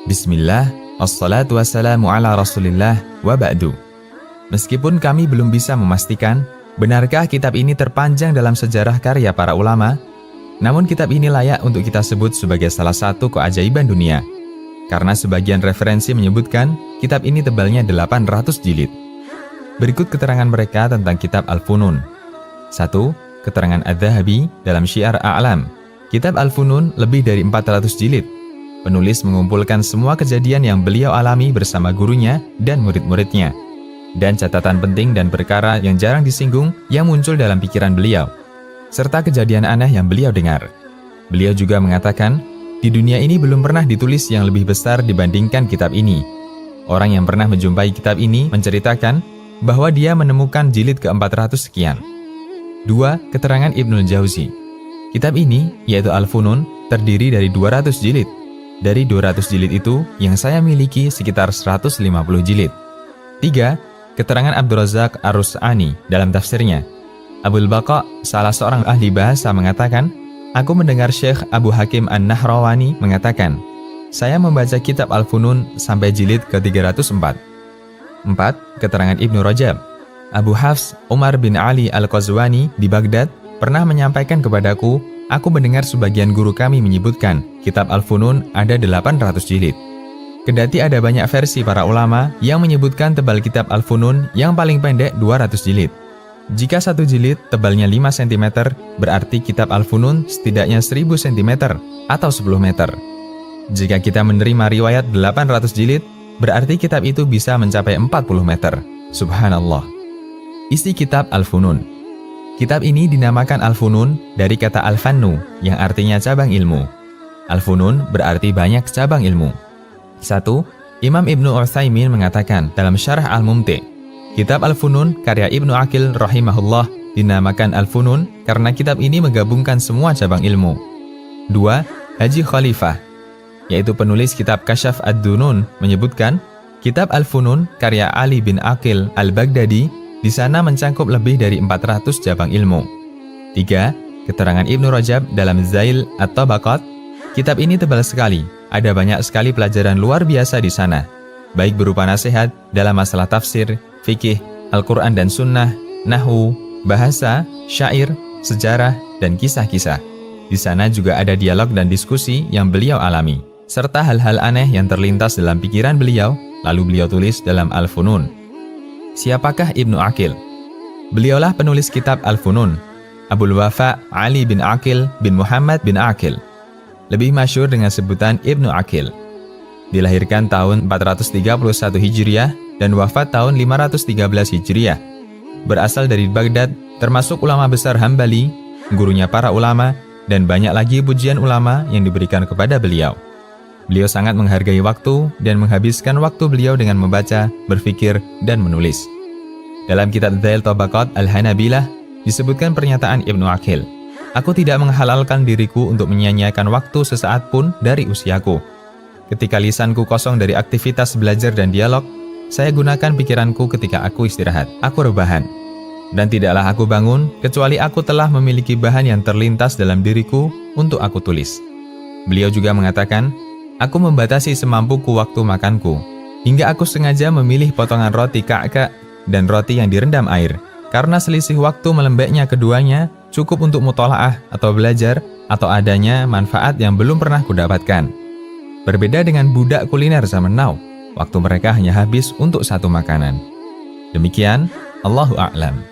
Bismillah, assalatu wassalamu ala rasulillah, wa ba'du. Meskipun kami belum bisa memastikan, benarkah kitab ini terpanjang dalam sejarah karya para ulama, namun kitab ini layak untuk kita sebut sebagai salah satu keajaiban dunia. Karena sebagian referensi menyebutkan, kitab ini tebalnya 800 jilid. Berikut keterangan mereka tentang kitab Al-Funun. 1. Keterangan Adz-Dzahabi dalam Syiar A'lam. Kitab Al-Funun lebih dari 400 jilid. Penulis mengumpulkan semua kejadian yang beliau alami bersama gurunya dan murid-muridnya, dan catatan penting dan perkara yang jarang disinggung yang muncul dalam pikiran beliau, serta kejadian aneh yang beliau dengar. Beliau juga mengatakan, di dunia ini belum pernah ditulis yang lebih besar dibandingkan kitab ini. Orang yang pernah menjumpai kitab ini menceritakan bahwa dia menemukan jilid ke-400 sekian. 2. Keterangan Ibnul Jauzi. Kitab ini, yaitu Al-Funun, terdiri dari 200 jilid. Dari 200 jilid itu, yang saya miliki sekitar 150 jilid. 3. Keterangan Abdurrazzaq Ar-Rus'ani dalam tafsirnya. Abul Baqa, salah seorang ahli bahasa, mengatakan, aku mendengar Syekh Abu Hakim An-Nahrawani mengatakan, saya membaca kitab Al-Funun sampai jilid ke-304. 4. Keterangan Ibnu Rajab. Abu Hafs Umar bin Ali Al-Qazwani di Baghdad pernah menyampaikan kepadaku, aku mendengar sebagian guru kami menyebutkan kitab Al-Funun ada 800 jilid. Kendati ada banyak versi para ulama yang menyebutkan tebal kitab Al-Funun yang paling pendek 200 jilid. Jika satu jilid tebalnya 5 cm, berarti kitab Al-Funun setidaknya 1000 cm atau 10 meter. Jika kita menerima riwayat 800 jilid, berarti kitab itu bisa mencapai 40 meter. Subhanallah. Isi kitab Al-Funun. Kitab ini dinamakan Al-Funun dari kata Al-Fannu yang artinya cabang ilmu. Al-Funun berarti banyak cabang ilmu. 1. Imam Ibnu Utsaimin mengatakan dalam Syarah Al-Mumti', kitab Al-Funun karya Ibnu Aqil rahimahullah dinamakan Al-Funun karena kitab ini menggabungkan semua cabang ilmu. 2. Haji Khalifah, yaitu penulis kitab Kasyaf Ad-Dunun, menyebutkan kitab Al-Funun karya Ali bin Aqil Al-Baghdadi di sana mencakup lebih dari 400 cabang ilmu. 3. Keterangan Ibnu Rajab dalam Zail At-Tabaqat, kitab ini tebal sekali, ada banyak sekali pelajaran luar biasa di sana, baik berupa nasihat dalam masalah tafsir, fikih, Al-Quran dan Sunnah, nahwu, bahasa, syair, sejarah, dan kisah-kisah. Di sana juga ada dialog dan diskusi yang beliau alami, serta hal-hal aneh yang terlintas dalam pikiran beliau, lalu beliau tulis dalam Al-Funun. Siapakah Ibnu Aqil? Beliaulah penulis kitab Al-Funun, Abul Wafa Ali bin Aqil bin Muhammad bin Aqil, lebih masyhur dengan sebutan Ibnu Aqil. Dilahirkan tahun 431 Hijriah dan wafat tahun 513 Hijriah. Berasal dari Baghdad, termasuk ulama besar Hambali, gurunya para ulama, dan banyak lagi pujian ulama yang diberikan kepada beliau. Beliau sangat menghargai waktu dan menghabiskan waktu beliau dengan membaca, berfikir, dan menulis. Dalam kitab Zail Tabaqat Al-Hanabilah disebutkan pernyataan Ibnu Aqil, aku tidak menghalalkan diriku untuk menyia-nyiakan waktu sesaat pun dari usiaku. Ketika lisanku kosong dari aktivitas belajar dan dialog, saya gunakan pikiranku ketika aku istirahat, aku rebahan. Dan tidaklah aku bangun, kecuali aku telah memiliki bahan yang terlintas dalam diriku untuk aku tulis. Beliau juga mengatakan, aku membatasi semampuku waktu makanku, hingga aku sengaja memilih potongan roti ka'ka dan roti yang direndam air, karena selisih waktu melembeknya keduanya cukup untuk mutola'ah atau belajar, atau adanya manfaat yang belum pernah kudapatkan. Berbeda dengan budak kuliner zaman now, waktu mereka hanya habis untuk satu makanan. Demikian, Allahu a'lam.